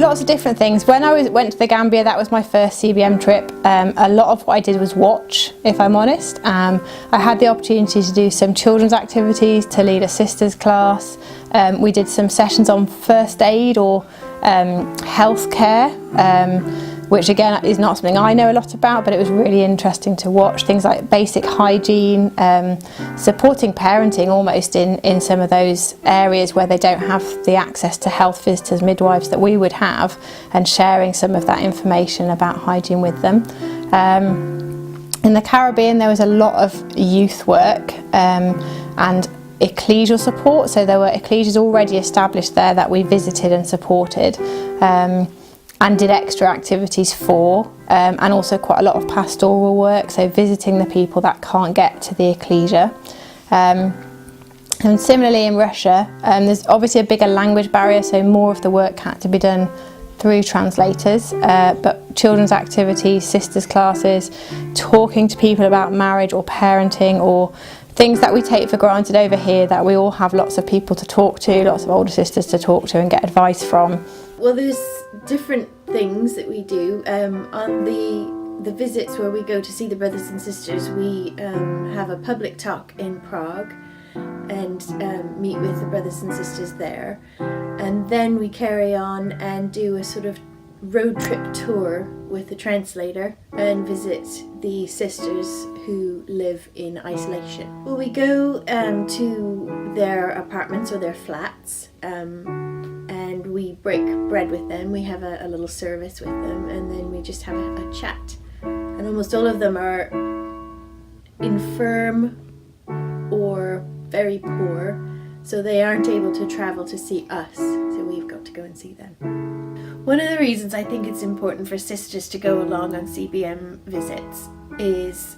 Lots of different things. When I went to the Gambia, that was my first CBM trip. A lot of what I did was watch, if I'm honest. I had the opportunity to do some children's activities, to lead a sisters class. We did some sessions on first aid or healthcare, which again is not something I know a lot about, but it was really interesting to watch. Things like basic hygiene, supporting parenting almost in some of those areas where they don't have the access to health visitors, midwives that we would have, and sharing some of that information about hygiene with them. In the Caribbean there was a lot of youth work and ecclesial support, so there were ecclesias already established there that we visited and supported. And did extra activities for, and also quite a lot of pastoral work, so visiting the people that can't get to the ecclesia. And similarly in Russia, there's obviously a bigger language barrier, so more of the work had to be done through translators, but children's activities, sisters classes, talking to people about marriage or parenting, or things that we take for granted over here that we all have lots of people to talk to, lots of older sisters to talk to and get advice from. Well, there's different things that we do. On the visits where we go to see the brothers and sisters, we have a public talk in Prague and meet with the brothers and sisters there. And then we carry on and do a sort of road trip tour with the translator and visit the sisters who live in isolation. Well, we go to their apartments or their flats, and we break bread with them. We have a little service with them, and then we just have a chat. And almost all of them are infirm or very poor, so they aren't able to travel to see us, so we've got to go and see them. One of the reasons I think it's important for sisters to go along on CBM visits is,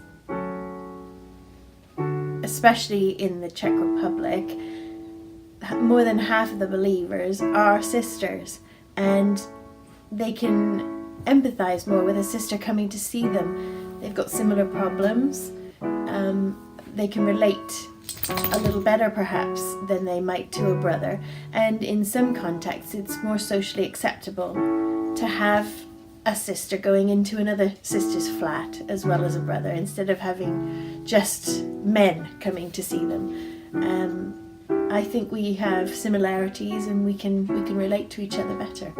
especially in the Czech Republic, more than half of the believers are sisters, and they can empathise more with a sister coming to see them. They've got similar problems. They can relate a little better perhaps than they might to a brother, and in some contexts it's more socially acceptable to have a sister going into another sister's flat as well as a brother, instead of having just men coming to see them. I think we have similarities and we can relate to each other better.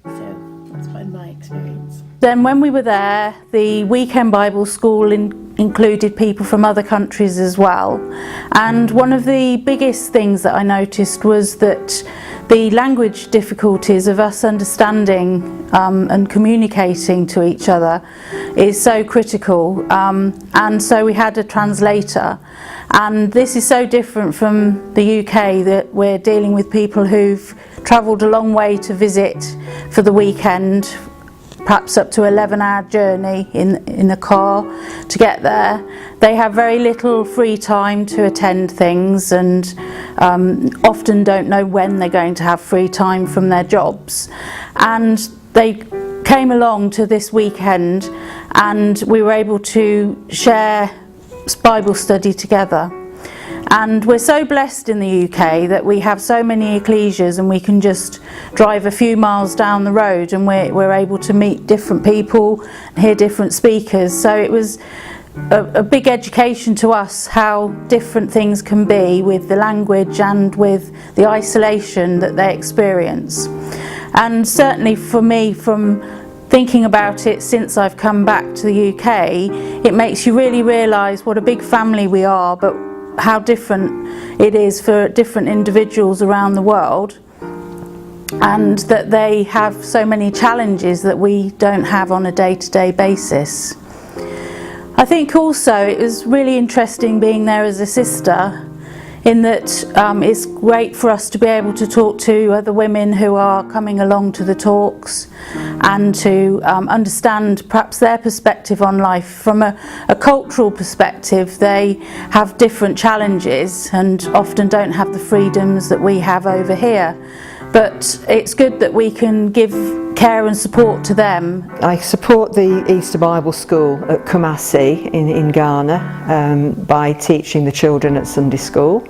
So that's been my experience. Then when we were there, the weekend Bible school included people from other countries as well. And one of the biggest things that I noticed was that the language difficulties of us understanding and communicating to each other is so critical. And so we had a translator. And this is so different from the UK, that we're dealing with people who've travelled a long way to visit for the weekend, perhaps up to 11-hour journey in a car to get there. They have very little free time to attend things, and often don't know when they're going to have free time from their jobs. And they came along to this weekend and we were able to share Bible study together. And we're so blessed in the UK that we have so many ecclesias, and we can just drive a few miles down the road and we're able to meet different people and hear different speakers. So it was a big education to us how different things can be with the language and with the isolation that they experience. And certainly for me, from thinking about it since I've come back to the UK, it makes you really realise what a big family we are, but how different it is for different individuals around the world, and that they have so many challenges that we don't have on a day-to-day basis. I think also it was really interesting being there as a sister, in that it's great for us to be able to talk to other women who are coming along to the talks, and to understand perhaps their perspective on life. From a cultural perspective, they have different challenges and often don't have the freedoms that we have over here. But it's good that we can give care and support to them. I support the Easter Bible School at Kumasi in Ghana by teaching the children at Sunday school.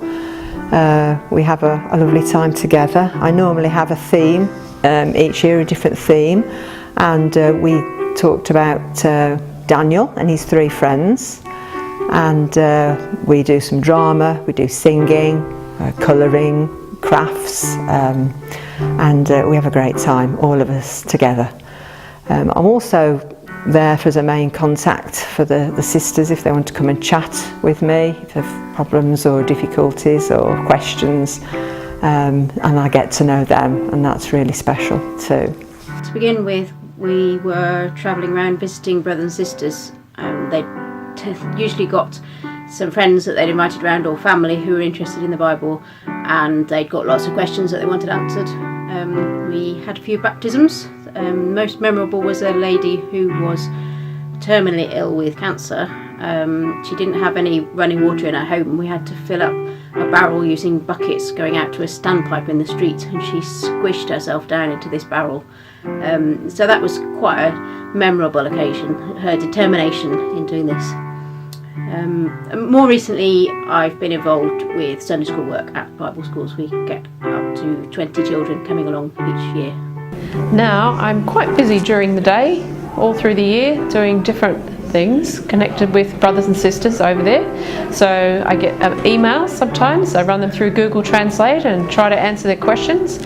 We have a lovely time together. I normally have a theme each year a different theme, and we talked about Daniel and his 3 friends, and we do some drama, we do singing, colouring, crafts, and we have a great time, all of us together. I'm also there as a main contact for the sisters if they want to come and chat with me, if they have problems or difficulties or questions, and I get to know them, and that's really special too. To begin with, we were travelling around visiting brothers and sisters. They'd usually got some friends that they'd invited around, or family who were interested in the Bible, and they'd got lots of questions that they wanted answered. We had a few baptisms. Most memorable was a lady who was terminally ill with cancer. She didn't have any running water in her home. We had to fill up a barrel using buckets going out to a standpipe in the street, and she squished herself down into this barrel. So that was quite a memorable occasion, her determination in doing this. More recently, I've been involved with Sunday school work at Bible schools. We get up to 20 children coming along each year. Now I'm quite busy during the day, all through the year, doing different things connected with brothers and sisters over there. So I get emails sometimes. I run them through Google Translate and try to answer their questions.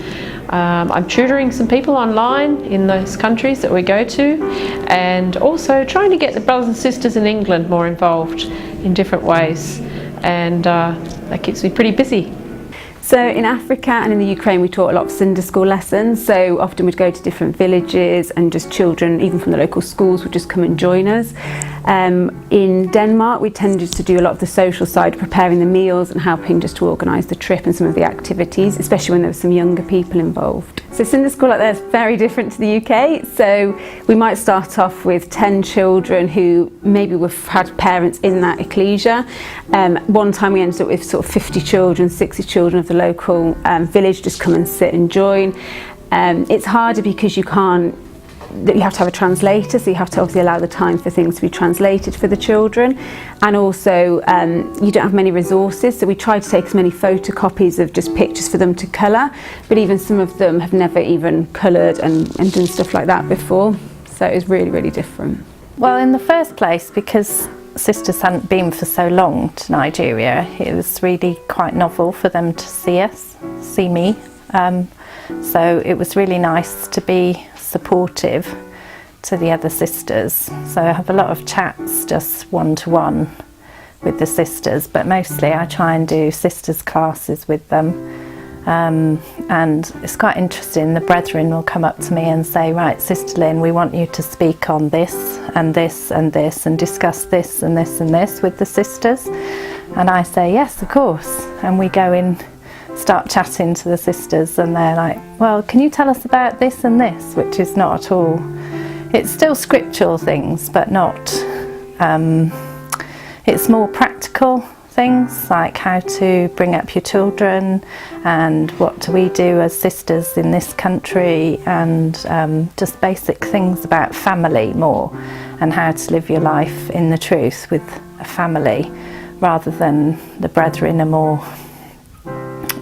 I'm tutoring some people online in those countries that we go to, and also trying to get the brothers and sisters in England more involved in different ways, and that keeps me pretty busy. So in Africa and in the Ukraine we taught a lot of Sunday school lessons, so often we'd go to different villages and just children, even from the local schools, would just come and join us. In Denmark we tended to do a lot of the social side, preparing the meals and helping just to organise the trip and some of the activities, especially when there were some younger people involved. So Sunday school out there is very different to the UK, so we might start off with 10 children who maybe have had parents in that ecclesia. One time we ended up with sort of 50 children, 60 children of the local village just come and sit and join. It's harder because you have to have a translator, so you have to obviously allow the time for things to be translated for the children, and also you don't have many resources, so we try to take as many photocopies of just pictures for them to colour, but even some of them have never even coloured and done stuff like that before, so it's really, really different. Well, in the first place, because sisters hadn't been for so long to Nigeria, it was really quite novel for them to see me. So it was really nice to be supportive to the other sisters. So I have a lot of chats just one-to-one with the sisters, but mostly I try and do sisters classes with them. And it's quite interesting, the brethren will come up to me and say, right, Sister Lynn, we want you to speak on this and this and this and discuss this and this and this with the sisters. And I say, yes, of course. And we go in, start chatting to the sisters, and they're like, well, can you tell us about this and this, which is not at all, it's still scriptural things, but not, it's more practical things, like how to bring up your children and what do we do as sisters in this country, and just basic things about family more, and how to live your life in the truth with a family, rather than the brethren are more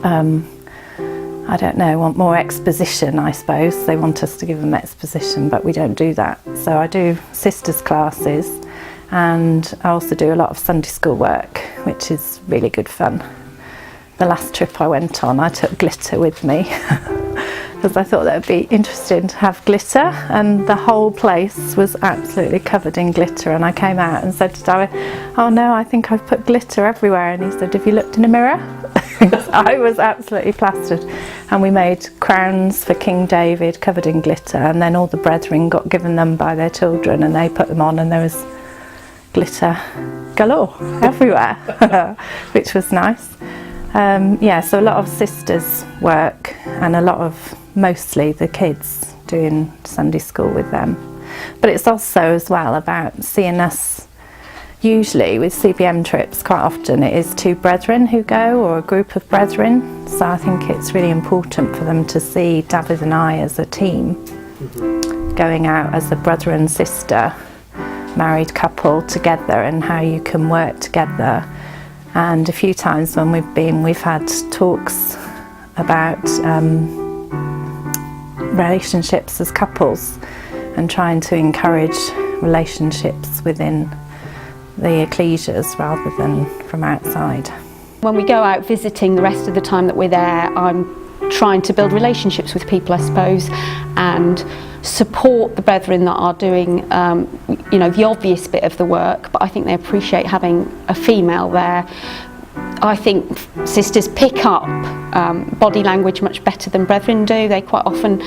I don't know, want more exposition, I suppose. They want us to give them exposition, but we don't do that. So I do sisters classes, and I also do a lot of Sunday school work, which is really good fun. The last trip I went on, I took glitter with me because I thought that would be interesting to have glitter, and the whole place was absolutely covered in glitter, and I came out and said to Darren, oh no, I think I've put glitter everywhere, and he said, have you looked in a mirror? I was absolutely plastered, and we made crowns for King David covered in glitter, and then all the brethren got given them by their children and they put them on, and there was glitter galore everywhere, which was nice. Yeah, so a lot of sisters work, and a lot of mostly the kids doing Sunday school with them. But it's also as well about seeing us. Usually with CBM trips, quite often it is 2 brethren who go, or a group of brethren, so I think it's really important for them to see David and I as a team, going out as a brother and sister, married couple together, and how you can work together. And a few times when we've had talks about relationships as couples and trying to encourage relationships within the ecclesias rather than from outside. When we go out visiting, the rest of the time that we're there, I'm trying to build relationships with people, I suppose, and support the brethren that are doing, you know, the obvious bit of the work, but I think they appreciate having a female there. I think sisters pick up body language much better than brethren do. They quite often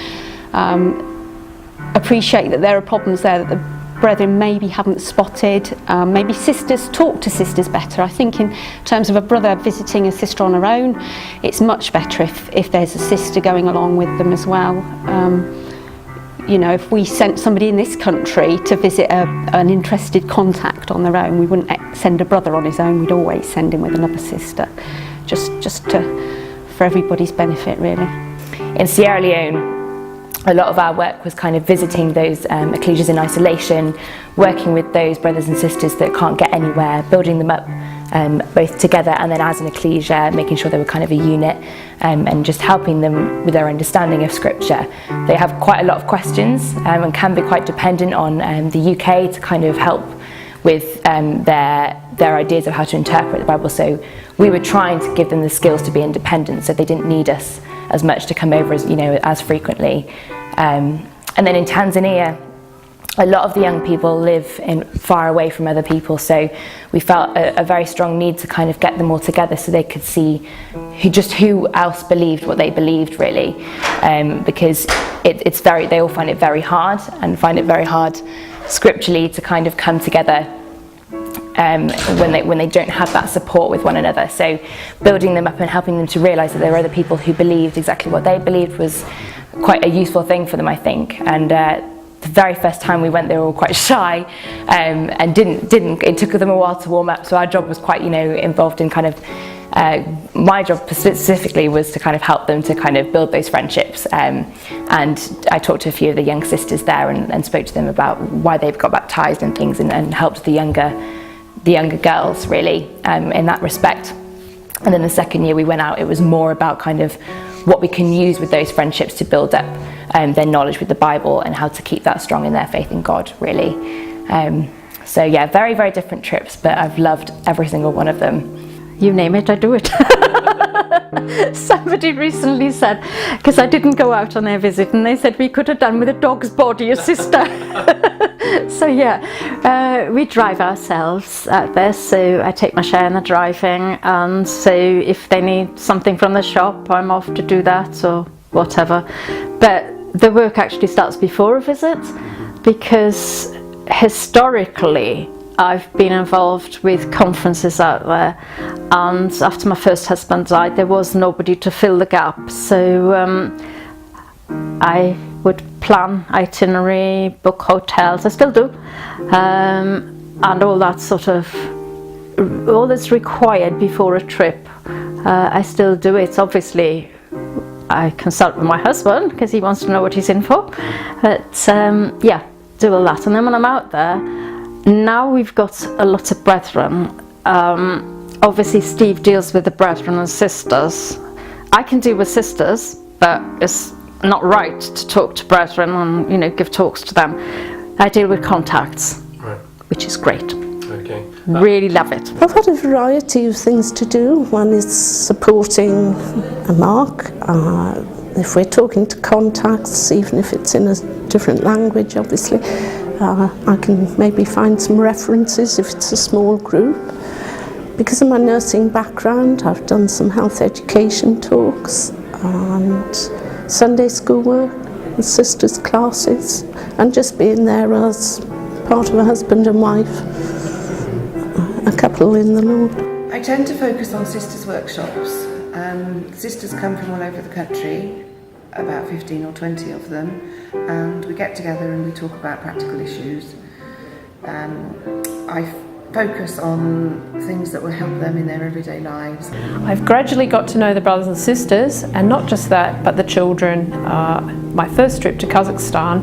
appreciate that there are problems there that the brethren maybe haven't spotted. Maybe sisters talk to sisters better. I think in terms of a brother visiting a sister on her own, it's much better if there's a sister going along with them as well. You know, if we sent somebody in this country to visit an interested contact on their own, we wouldn't send a brother on his own, we'd always send him with another sister, just for everybody's benefit, really. In Sierra Leone, a lot of our work was kind of visiting those ecclesias in isolation, working with those brothers and sisters that can't get anywhere, building them up both together and then as an ecclesia, making sure they were kind of a unit, and just helping them with their understanding of scripture. They have quite a lot of questions and can be quite dependent on the UK to kind of help with their ideas of how to interpret the Bible. So we were trying to give them the skills to be independent, so they didn't need us as much to come over as, you know, as frequently. And then in Tanzania, a lot of the young people live far away from other people, so we felt a very strong need to kind of get them all together so they could see who else believed what they believed, really, because they all find it very hard, and find it very hard scripturally to kind of come together when they don't have that support with one another. So building them up and helping them to realise that there were other people who believed exactly what they believed was quite a useful thing for them, I think. And the very first time we went, they were all quite shy, and it took them a while to warm up. So our job was quite, you know, involved in kind of, my job specifically was to kind of help them to kind of build those friendships. And I talked to a few of the young sisters there and spoke to them about why they've got baptised and things, and helped the younger girls, really, in that respect. And then the second year we went out, it was more about kind of what we can use with those friendships to build up their knowledge with the Bible and how to keep that strong in their faith in God, really. So yeah, very, very different trips, but I've loved every single one of them. You name it, I do it. Somebody recently said, because I didn't go out on their visit, and they said we could have done with a dog's body, a sister. So yeah, we drive ourselves out there, so I take my share in the driving, and so if they need something from the shop, I'm off to do that or whatever. But the work actually starts before a visit, because historically I've been involved with conferences out there, and after my first husband died there was nobody to fill the gap, so I would plan itinerary, book hotels, I still do, and all that sort of, all that's required before a trip, I still do it. Obviously I consult with my husband because he wants to know what he's in for, but yeah, do all that. And then when I'm out there, now we've got a lot of brethren. Obviously Steve deals with the brethren and sisters. I can deal with sisters, but it's not right to talk to brethren and, you know, give talks to them. I deal with contacts, right, which is great. Okay. Really love it. I've had a variety of things to do. One is supporting a mark. If we're talking to contacts, even if it's in a different language, obviously, I can maybe find some references if it's a small group. Because of my nursing background, I've done some health education talks and Sunday school work and sisters' classes, and just being there as part of a husband and wife, a couple in the Lord. I tend to focus on sisters' workshops. Sisters come from all over the country, about 15 or 20 of them, and we get together and we talk about practical issues. I focus on things that will help them in their everyday lives. I've gradually got to know the brothers and sisters, and not just that, but the children. My first trip to Kazakhstan,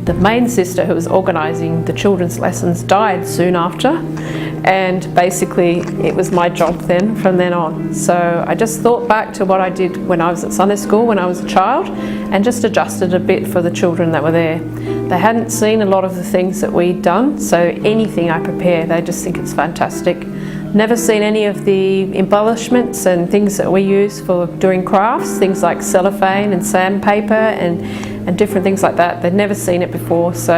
the main sister who was organising the children's lessons died soon after, and basically it was my job then from then on. So I just thought back to what I did when I was at Sunday school when I was a child, and just adjusted a bit for the children that were there. They hadn't seen a lot of the things that we'd done, so anything I prepare, they just think it's fantastic. Never seen any of the embellishments and things that we use for doing crafts, things like cellophane and sandpaper and different things like that. They'd never seen it before, so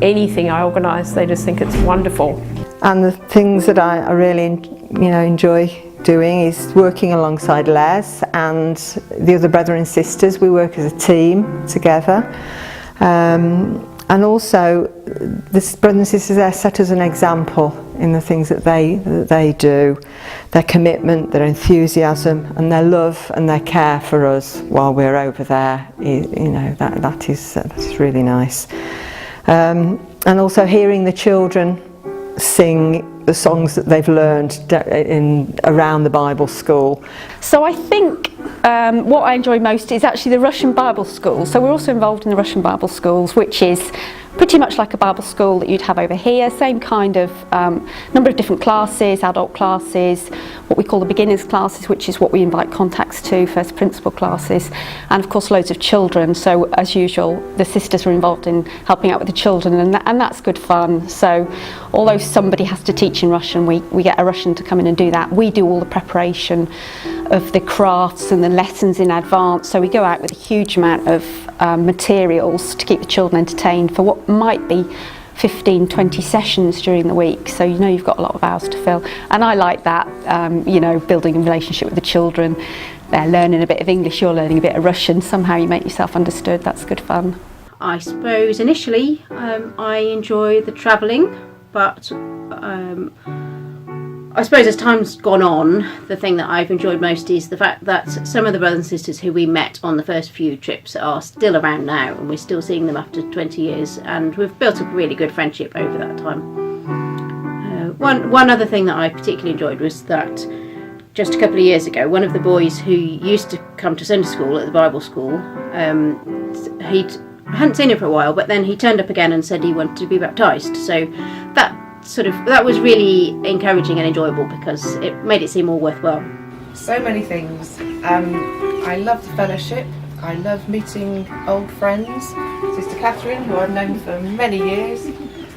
anything I organise, they just think it's wonderful. And the things that I really enjoy doing is working alongside Les and the other brother and sisters. We work as a team together. And also, the brothers and sisters there set us an example in the things that they do, their commitment, their enthusiasm, and their love and their care for us while we're over there. That is really nice. And also hearing the children sing the songs that they've learned around the Bible school. So I think what I enjoy most is actually the Russian Bible School. So we're also involved in the Russian Bible Schools, which is pretty much like a Bible school that you'd have over here. Same kind of number of different classes, adult classes, what we call the beginners classes, which is what we invite contacts to, first principal classes, and of course loads of children. So as usual, the sisters are involved in helping out with the children, and that's good fun. So although somebody has to teach in Russian, we get a Russian to come in and do that. We do all the preparation of the crafts and the lessons in advance. So we go out with a huge amount of materials to keep the children entertained for what might be 15-20 sessions during the week, so you've got a lot of hours to fill, and I like that. Building a relationship with the children, they're learning a bit of English, you're learning a bit of Russian, somehow you make yourself understood. That's good fun. I suppose initially I enjoy the travelling, but I suppose as time's gone on, the thing that I've enjoyed most is the fact that some of the brothers and sisters who we met on the first few trips are still around now, and we're still seeing them after 20 years, and we've built a really good friendship over that time. One other thing that I particularly enjoyed was that just a couple of years ago, one of the boys who used to come to Sunday school at the Bible school, he hadn't seen him for a while, but then he turned up again and said he wanted to be baptised. So that was really encouraging and enjoyable, because it made it seem more worthwhile. So many things. I love the fellowship. I love meeting old friends. Sister Catherine, who I've known for many years,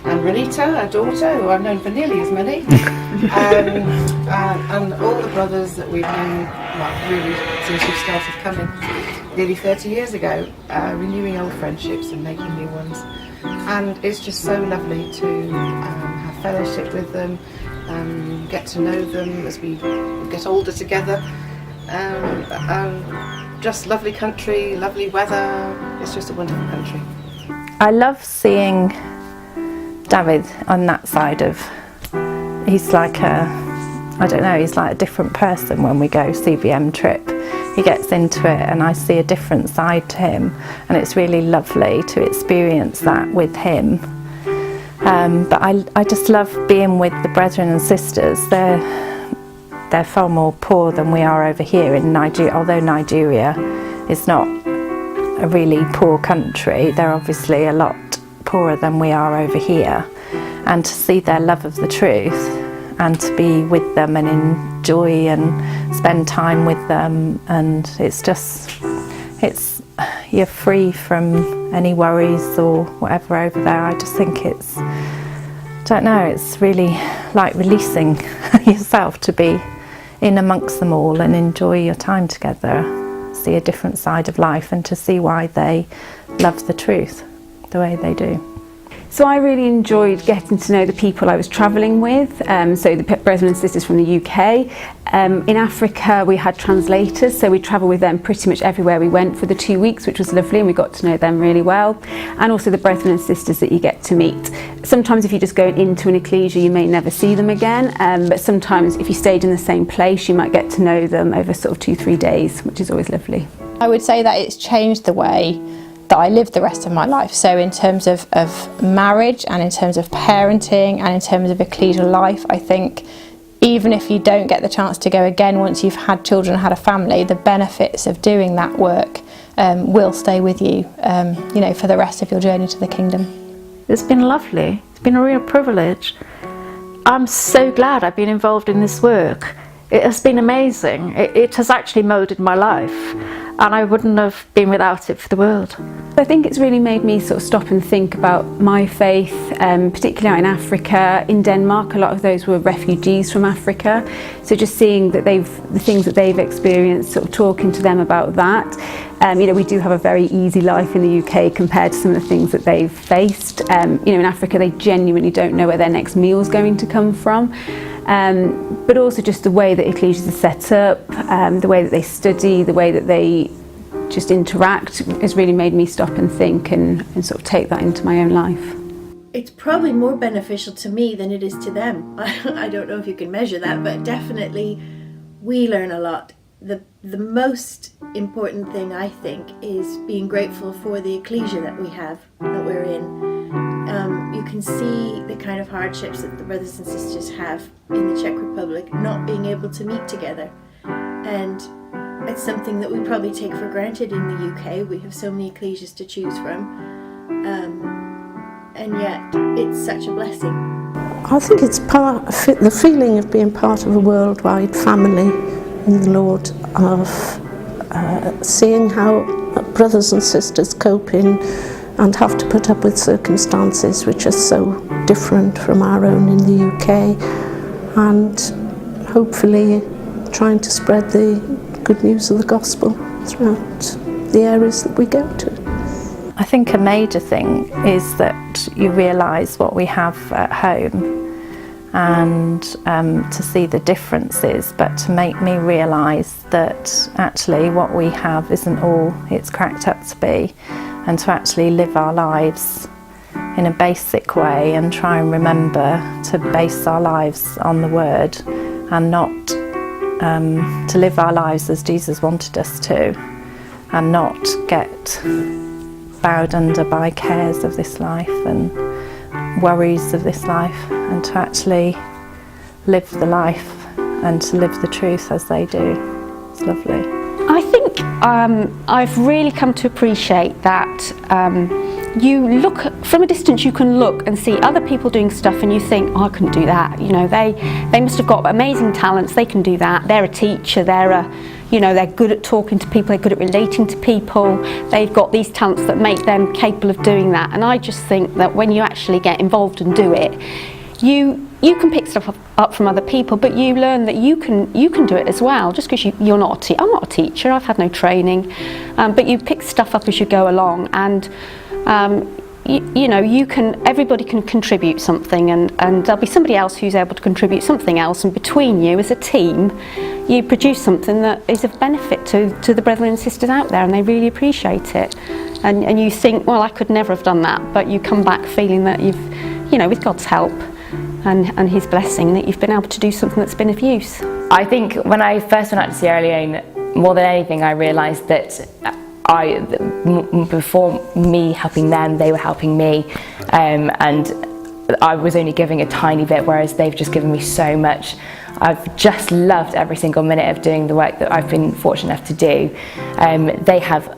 and Renita, her daughter, who I've known for nearly as many, and all the brothers that we've known, really since we started coming nearly 30 years ago, renewing old friendships and making new ones. And it's just so lovely to have fellowship with them, get to know them as we get older together. Just lovely country, lovely weather. It's just a wonderful country. I love seeing David on that side of, he's like he's like a different person when we go CBM trip. He gets into it and I see a different side to him, and it's really lovely to experience that with him. But I just love being with the brethren and sisters. They're far more poor than we are over here in Nigeria. Although Nigeria is not a really poor country, they're obviously a lot poorer than we are over here. And to see their love of the truth and to be with them and enjoy and spend time with them, and you're free from any worries or whatever over there. I just think it's really like releasing yourself to be in amongst them all and enjoy your time together, see a different side of life, and to see why they love the truth the way they do. So I really enjoyed getting to know the people I was travelling with, so the brethren and sisters from the UK. In Africa we had translators, so we travelled with them pretty much everywhere we went for the 2 weeks, which was lovely, and we got to know them really well. And also the brethren and sisters that you get to meet. Sometimes if you just go into an ecclesia you may never see them again, but sometimes if you stayed in the same place you might get to know them over sort of 2-3 days, which is always lovely. I would say that it's changed the way that I live the rest of my life. So in terms of marriage, and in terms of parenting, and in terms of ecclesial life, I think even if you don't get the chance to go again once you've had children, had a family, the benefits of doing that work will stay with you, for the rest of your journey to the kingdom. It's been lovely. It's been a real privilege. I'm so glad I've been involved in this work. It has been amazing. It has actually moulded my life, and I wouldn't have been without it for the world. I think it's really made me sort of stop and think about my faith, particularly out in Africa. In Denmark, a lot of those were refugees from Africa. So just seeing that the things that they've experienced, sort of talking to them about that. You know, we do have a very easy life in the UK compared to some of the things that they've faced. You know, in Africa, they genuinely don't know where their next meal is going to come from. But also just the way that ecclesias are set up, the way that they study, the way that they just interact has really made me stop and think and sort of take that into my own life. It's probably more beneficial to me than it is to them. I don't know if you can measure that, but definitely we learn a lot. The most important thing, I think, is being grateful for the ecclesia that we're in. You can see the kind of hardships that the brothers and sisters have in the Czech Republic, not being able to meet together. And it's something that we probably take for granted in the UK. We have so many ecclesias to choose from. And yet, it's such a blessing. I think it's the feeling of being part of a worldwide family in the Lord, of seeing how brothers and sisters cope in and have to put up with circumstances which are so different from our own in the UK, and hopefully trying to spread the good news of the gospel throughout the areas that we go to. I think a major thing is that you realise what we have at home, and to see the differences, but to make me realise that actually what we have isn't all it's cracked up to be, and to actually live our lives in a basic way and try and remember to base our lives on the Word, and not to live our lives as Jesus wanted us to, and not get bowed under by cares of this life and worries of this life, and to actually live the life and to live the truth as they do. It's lovely. I think I've really come to appreciate that you look from a distance, you can look and see other people doing stuff and you think, oh, I couldn't do that. You know, they must have got amazing talents, they can do that. They're a teacher, they're good at talking to people, they're good at relating to people, they've got these talents that make them capable of doing that. And I just think that when you actually get involved and do it, you can pick stuff up from other people, but you learn that you can do it as well. Just because you're not I'm not a teacher, I've had no training, but you pick stuff up as you go along, and everybody can contribute something, and there'll be somebody else who's able to contribute something else, and between you as a team you produce something that is of benefit to the brethren and sisters out there, and they really appreciate it. And you think, well, I could never have done that, but you come back feeling that you've, with God's help and His blessing, that you've been able to do something that's been of use. I think when I first went out to Sierra Leone, more than anything, I realised that before me helping them, they were helping me, and I was only giving a tiny bit, whereas they've just given me so much. I've just loved every single minute of doing the work that I've been fortunate enough to do. They have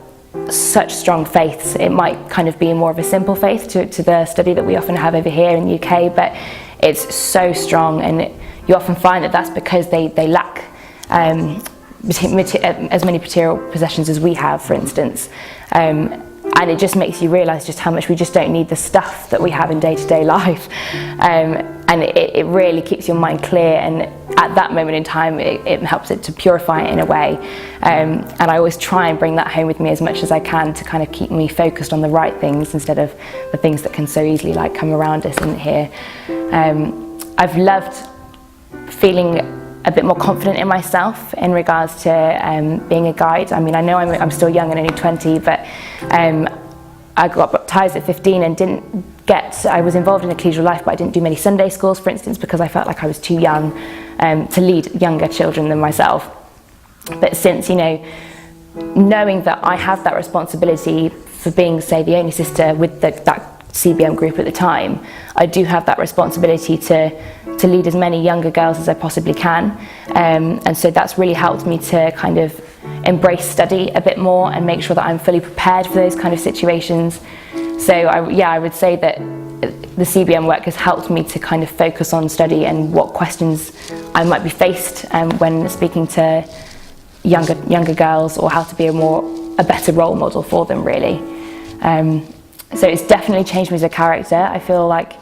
such strong faiths. It might kind of be more of a simple faith to the study that we often have over here in the UK, but it's so strong, and you often find that that's because they lack as many material possessions as we have, for instance, and it just makes you realise just how much we just don't need the stuff that we have in day-to-day life, and it really keeps your mind clear, and at that moment in time it helps it to purify it in a way, and I always try and bring that home with me as much as I can to kind of keep me focused on the right things instead of the things that can so easily come around us in here. I've loved feeling a bit more confident in myself in regards to being a guide. I mean, I know I'm still young and only 20, but I got baptised at 15 and I was involved in ecclesial life, but I didn't do many Sunday schools, for instance, because I felt like I was too young to lead younger children than myself. But since, knowing that I have that responsibility for being, say, the only sister with that CBM group at the time, I do have that responsibility to lead as many younger girls as I possibly can, and so that's really helped me to kind of embrace study a bit more and make sure that I'm fully prepared for those kind of situations. So I would say that the CBM work has helped me to kind of focus on study and what questions I might be faced when speaking to younger girls, or how to be a better role model for them, really. So it's definitely changed me as a character. I feel like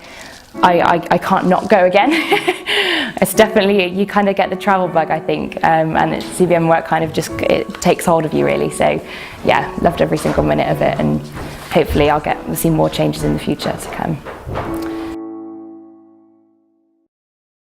I can't not go again. It's definitely, you kind of get the travel bug, I think, and the CBM work kind of just, it takes hold of you, really. So yeah, loved every single minute of it, and hopefully we'll see more changes in the future to come.